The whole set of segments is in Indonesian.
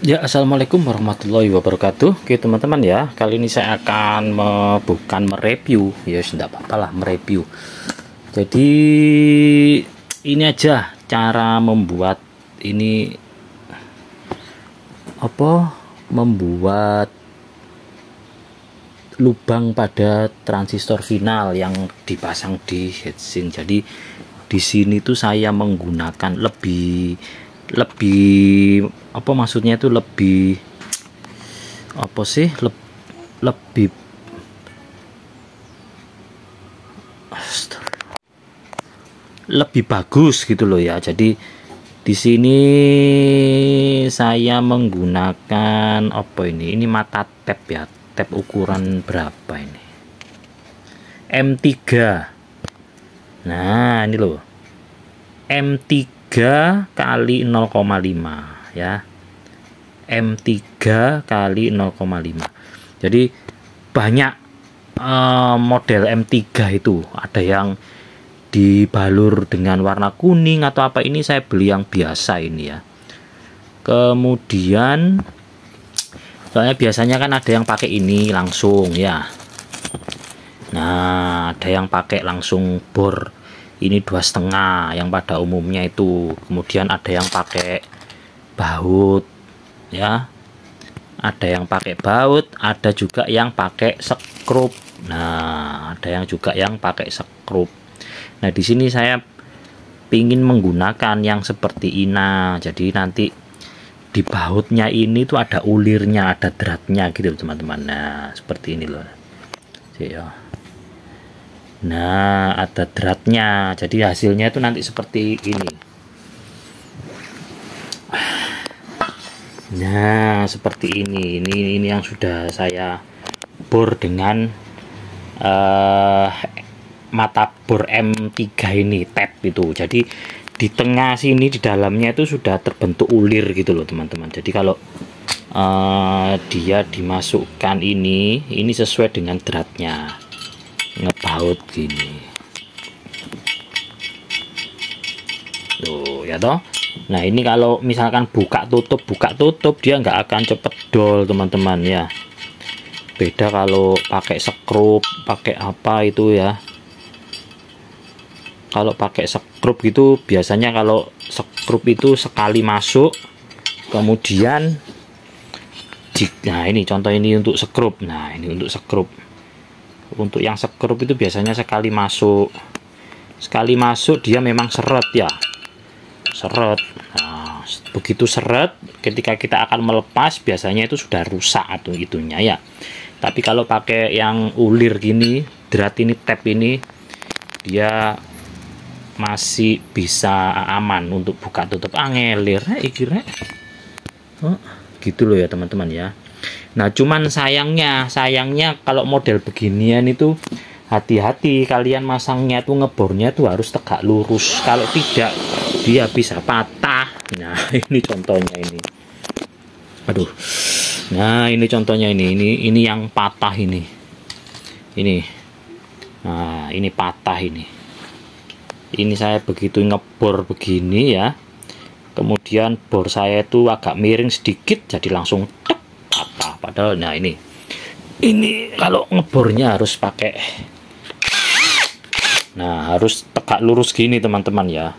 Ya, assalamualaikum warahmatullahi wabarakatuh. Oke teman-teman ya, kali ini saya akan bukan mereview, ya sudah apa-apa lah mereview. Jadi ini aja cara membuat ini membuat lubang pada transistor final yang dipasang di heatsink. Jadi di sini tuh saya menggunakan lebih apa maksudnya itu lebih apa sih lebih lebih bagus gitu loh ya. Jadi di sini saya menggunakan apa ini mata tab ya, tab ukuran berapa ini, M3. Nah ini loh, M3 kali 0,5 ya, M3 kali 0,5. jadi banyak model M3 itu, ada yang dibalur dengan warna kuning atau apa. Ini saya beli yang biasa ini ya. Kemudian soalnya biasanya kan ada yang pakai ini langsung ya. Nah ada yang pakai langsung bor ini 2,5 yang pada umumnya itu. Kemudian ada yang pakai baut ya, ada yang pakai baut, ada juga yang pakai skrup. Nah ada yang juga yang pakai skrup. Nah di sini saya ingin menggunakan yang seperti ini. Jadi nanti di bautnya ini tuh ada ulirnya, ada dratnya gitu teman-teman. Nah seperti ini loh ya. Nah ada dratnya, jadi hasilnya itu nanti seperti ini. Nah seperti ini yang sudah saya bor dengan mata bor M3 ini, tab itu. Jadi di tengah sini di dalamnya itu sudah terbentuk ulir gitu loh teman-teman. Jadi kalau dia dimasukkan ini sesuai dengan dratnya, ngebaut gini tuh ya toh. Nah ini kalau misalkan buka tutup dia nggak akan cepet dol teman-teman ya. Beda kalau pakai skrup, pakai apa itu ya. Kalau pakai skrup gitu biasanya, kalau skrup itu sekali masuk kemudian nah ini contoh ini untuk skrup. Nah ini untuk skrup. Untuk yang skrup itu biasanya sekali masuk dia memang seret ya, seret. Nah begitu seret, ketika kita akan melepas biasanya itu sudah rusak atau itunya ya. Tapi kalau pakai yang ulir gini, drat ini, tab ini, dia masih bisa aman untuk buka tutup angelir gitu loh ya teman-teman ya. Nah cuman sayangnya kalau model beginian itu hati-hati, kalian masangnya tuh ngebornya tuh harus tegak lurus, kalau tidak dia bisa patah. Nah ini contohnya ini, aduh. Nah ini contohnya ini yang patah ini. Nah ini patah ini saya begitu ngebor begini ya, kemudian bor saya itu agak miring sedikit, jadi langsung tek, patah. Padahal nah ini kalau ngebornya harus pakai, nah harus tegak lurus gini teman-teman ya,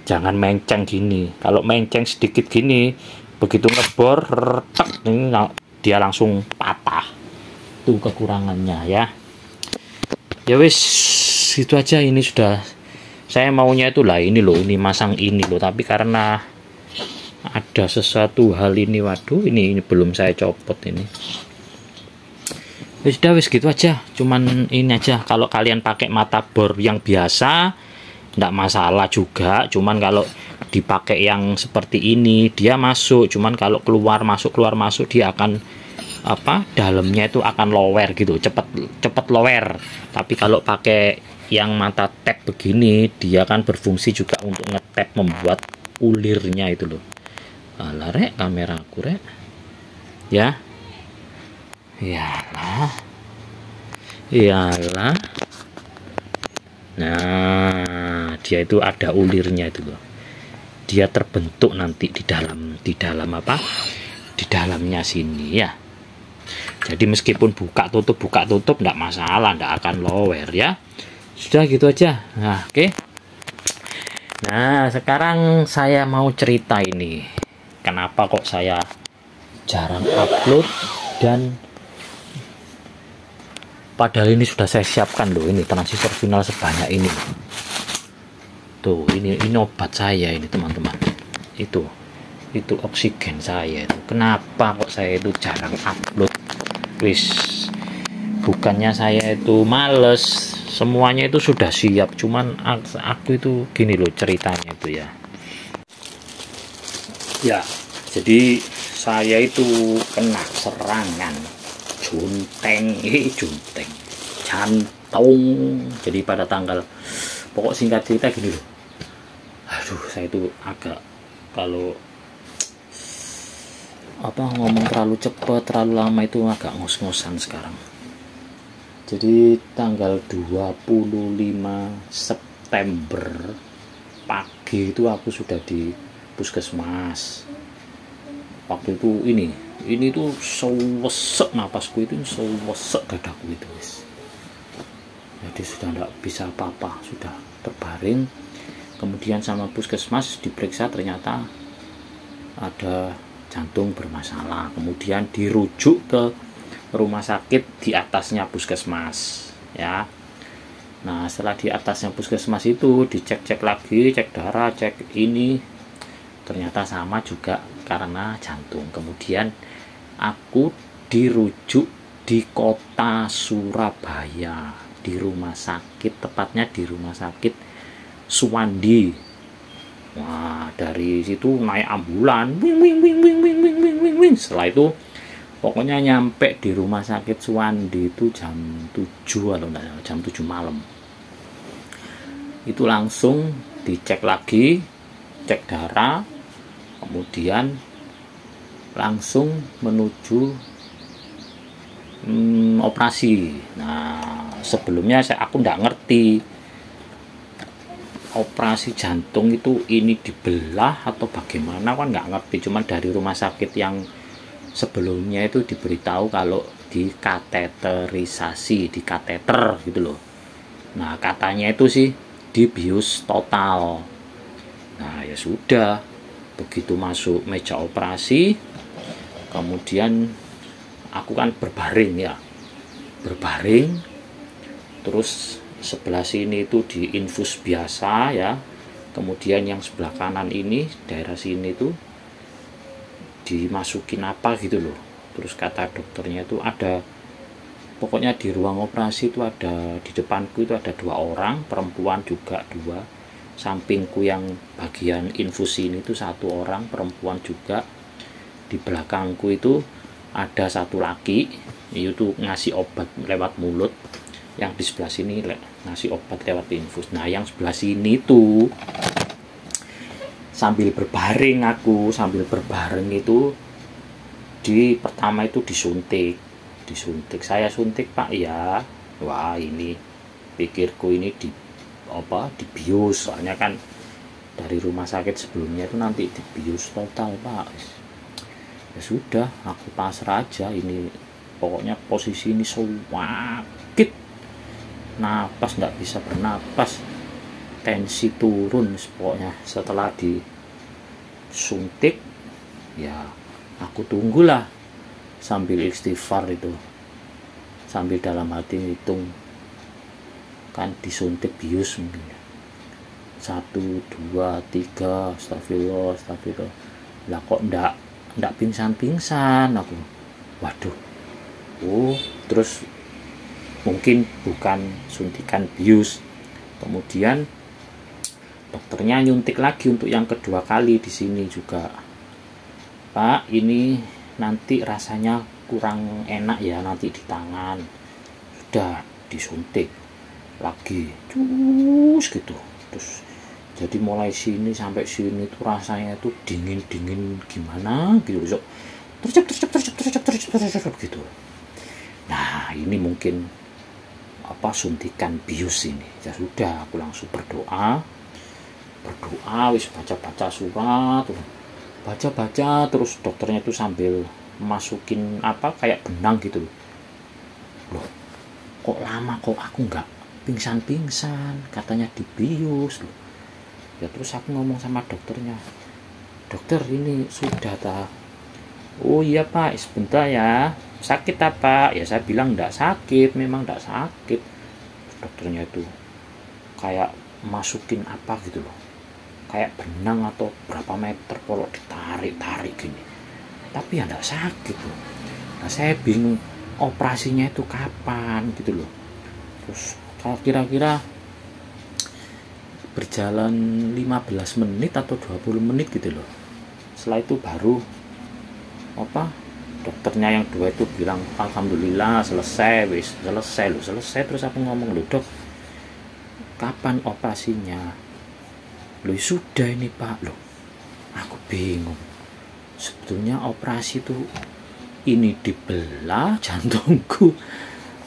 jangan menceng gini. Kalau menceng sedikit gini, begitu ngebor tek, ini dia langsung patah. Itu kekurangannya ya. Ya wis itu aja. Ini sudah saya maunya itulah ini loh, ini masang ini loh, tapi karena ada sesuatu hal ini, waduh ini belum saya copot ini. Wis gitu aja, cuman ini aja. Kalau kalian pakai mata bor yang biasa enggak masalah juga, cuman kalau dipakai yang seperti ini dia masuk, cuman kalau keluar masuk dia akan dalamnya itu akan lower gitu, cepet lower. Tapi kalau pakai yang mata tab begini, dia akan berfungsi juga untuk ngetap, membuat ulirnya itu loh. Alah rek, kamera aku rek ya, iyalah. Nah dia itu ada ulirnya itu loh. dia terbentuk nanti di dalam apa, di dalamnya sini ya. Jadi meskipun buka tutup enggak masalah, enggak akan lower ya. Sudah gitu aja. Nah, oke. Nah, sekarang saya mau cerita ini. Kenapa kok saya jarang upload, dan padahal ini sudah saya siapkan loh, ini transistor final sebanyak ini. Tuh, ini obat saya ini, teman-teman. Itu oksigen saya itu. Kenapa kok saya itu jarang upload? Wis, bukannya saya itu males, semuanya itu sudah siap, cuman aku itu gini loh ceritanya itu ya. Ya, jadi saya itu kena serangan junteng, jantung. Jadi pada tanggal, pokok singkat cerita gini loh. Aduh, saya itu agak, kalau ngomong terlalu cepat, terlalu lama itu agak ngos-ngosan sekarang. Jadi tanggal 25 September pagi itu aku sudah di puskesmas. Waktu itu ini tuh sewesek napasku, itu sewesek dadaku itu, jadi sudah tidak bisa apa-apa, sudah terbaring. Kemudian sama puskesmas diperiksa, ternyata ada jantung bermasalah. Kemudian dirujuk ke rumah sakit di atasnya puskesmas ya. Nah, setelah di atasnya puskesmas itu dicek lagi, cek darah, cek ini, ternyata sama juga karena jantung. Kemudian aku dirujuk di kota Surabaya, di rumah sakit, tepatnya di rumah sakit Suwandi. Wah, dari situ naik ambulan, wing. Setelah itu pokoknya nyampe di rumah sakit Suwandi itu jam 7 atau enggak, jam 7 malam. Itu langsung dicek lagi, cek darah, kemudian langsung menuju operasi. Nah, sebelumnya aku nggak ngerti operasi jantung itu ini dibelah atau bagaimana, kan nggak ngerti. Cuman dari rumah sakit yang sebelumnya itu diberitahu kalau di kateterisasi, di kateter gitu loh. Nah, katanya itu sih dibius total. Nah, ya sudah, begitu masuk meja operasi, kemudian aku kan berbaring, terus sebelah sini itu diinfus biasa ya, kemudian yang sebelah kanan ini, daerah sini itu dimasukin apa gitu loh. Terus kata dokternya itu ada, pokoknya di ruang operasi itu ada, di depanku itu ada 2 orang, perempuan juga 2, sampingku yang bagian infus ini itu 1 orang perempuan juga, di belakangku itu ada 1 laki, itu ngasih obat lewat mulut, yang di sebelah sini ngasih obat lewat infus. Nah, yang sebelah sini tuh sambil berbaring itu pertama itu disuntik. Saya suntik, Pak, ya. Wah, ini pikirku ini dibius, soalnya kan dari rumah sakit sebelumnya itu nanti dibius total, Pak. Ya sudah, aku pasrah aja. Ini pokoknya posisi ini sakit, napas nggak bisa bernapas, tensi turun pokoknya. Setelah disuntik ya aku tunggulah sambil istighfar itu, sambil dalam hati hitung, kan disuntik bius mungkin 1, 2, 3, astagfirullah. Lah kok ndak pingsan aku. Waduh. Oh, terus mungkin bukan suntikan bius. Kemudian dokternya nyuntik lagi untuk yang kedua kali di sini juga. Pak, ini nanti rasanya kurang enak ya nanti di tangan. Sudah disuntik lagi, cus gitu. Terus jadi mulai sini sampai sini tuh rasanya tuh dingin gimana gitu, tercep gitu. Nah, ini mungkin suntikan bius ini. Ya sudah, aku langsung berdoa, berdoa, wis baca-baca surat, baca-baca terus dokternya itu sambil masukin apa kayak benang gitu loh. Kok lama kok aku nggak pingsan-pingsan, katanya dibius loh. Ya terus aku ngomong sama dokternya, dokter ini sudah tak. Oh iya pak, sebentar ya, sakit apa? Ya saya bilang enggak sakit, memang enggak sakit. Dokternya itu kayak masukin apa gitu loh, kayak benang atau berapa meter polok ditarik-tarik gini, tapi ya enggak sakit loh. Nah saya bingung operasinya itu kapan gitu loh. Terus kalau kira-kira berjalan 15 menit atau 20 menit gitu loh. Setelah itu baru apa dokternya yang dua itu bilang alhamdulillah selesai, wis selesai loh, selesai. Terus aku ngomong, loh dok, kapan operasinya? Loh sudah ini pak. Loh aku bingung, sebetulnya operasi itu ini dibelah jantungku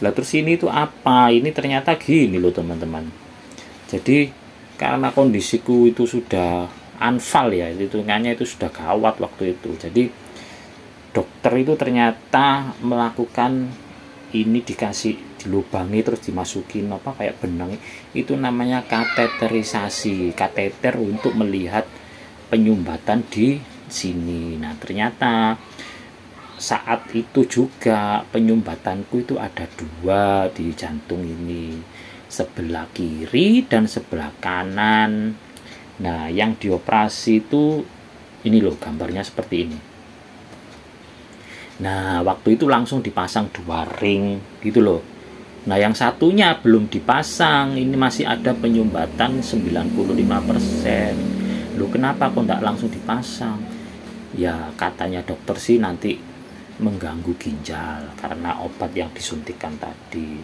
lah, terus ini itu apa? Ini ternyata gini loh teman-teman. Jadi karena kondisiku itu sudah anfal ya, hitungannya itu sudah gawat waktu itu. Jadi dokter itu ternyata melakukan ini, dikasih dilubangi terus dimasukin apa kayak benang, itu namanya kateterisasi, kateter untuk melihat penyumbatan di sini. Nah ternyata saat itu juga penyumbatanku itu ada 2 di jantung ini, sebelah kiri dan sebelah kanan. Nah yang dioperasi itu ini loh, gambarnya seperti ini. Nah waktu itu langsung dipasang 2 ring gitu loh. Nah yang satunya belum dipasang, ini masih ada penyumbatan 95%. Loh kenapa kok enggak langsung dipasang? Ya katanya dokter sih nanti mengganggu ginjal karena obat yang disuntikan tadi.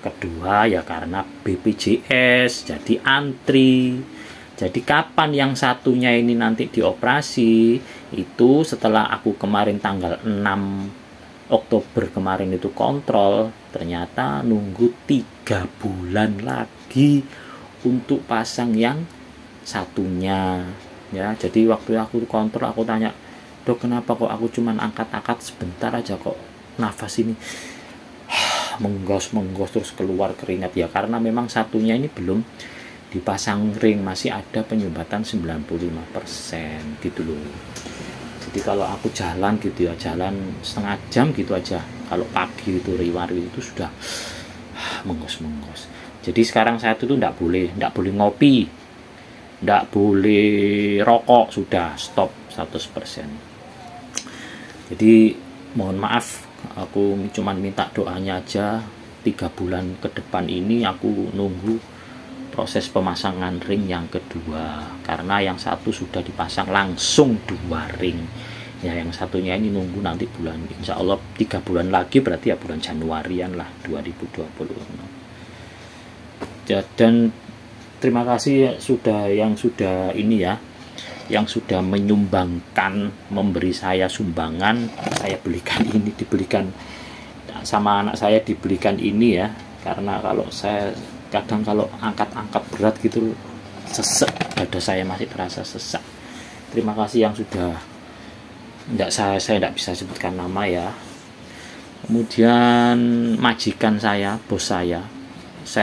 Kedua ya karena BPJS jadi antri. Jadi kapan yang satunya ini nanti dioperasi? Itu setelah aku kemarin tanggal 6 Oktober kemarin itu kontrol, ternyata nunggu 3 bulan lagi untuk pasang yang satunya. Ya, jadi waktu aku kontrol aku tanya, dok kenapa kok aku cuman angkat-angkat sebentar aja kok nafas ini menggos terus keluar keringat? Ya karena memang satunya ini belum dipasang ring, masih ada penyumbatan 95% gitu loh. Jadi kalau aku jalan gitu ya, jalan setengah jam gitu aja, kalau pagi itu riwari itu sudah menggos. Jadi sekarang saya itu enggak boleh ngopi, enggak boleh rokok, sudah stop 100%. Jadi mohon maaf, aku cuman minta doanya aja 3 bulan ke depan ini aku nunggu proses pemasangan ring yang kedua, karena yang satu sudah dipasang langsung 2 ring ya, yang satunya ini nunggu nanti bulan, insya Allah 3 bulan lagi, berarti ya bulan Januarian lah 2020. Dan terima kasih yang sudah ini ya, yang sudah menyumbangkan, memberi saya sumbangan. Saya belikan ini, dibelikan sama anak saya, dibelikan ini ya, karena kalau saya kadang kalau angkat-angkat berat gitu sesek, dada saya masih terasa sesak. Terima kasih yang sudah, saya tidak bisa sebutkan nama ya. Kemudian majikan saya, bos saya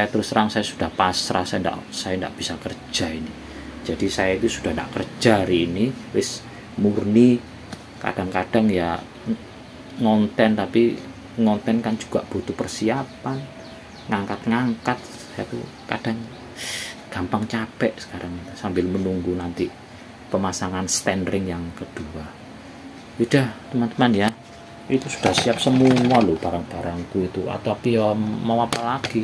terus terang saya sudah pasrah, saya tidak bisa kerja ini. Jadi saya itu sudah tidak kerja hari ini, wis murni. Kadang-kadang ya ngonten, tapi ngonten kan juga butuh persiapan, ngangkat saya tuh kadang gampang capek sekarang sambil menunggu nanti pemasangan stand ring yang kedua. Udah teman-teman ya, itu sudah siap semua loh barang-barangku itu, tapi ya mau apa lagi.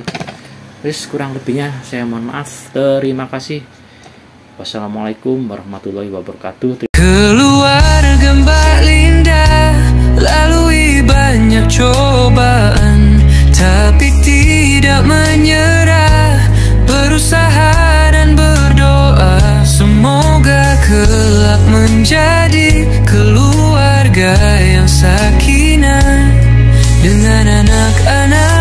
Wis kurang lebihnya saya mohon maaf. Terima kasih. Wassalamualaikum warahmatullahi wabarakatuh. Keluarga Mbak Linda lalui banyak cobaan, tapi tidak menyerah, berusaha dan berdoa, semoga kelak menjadi keluarga yang sakinah dengan anak-anak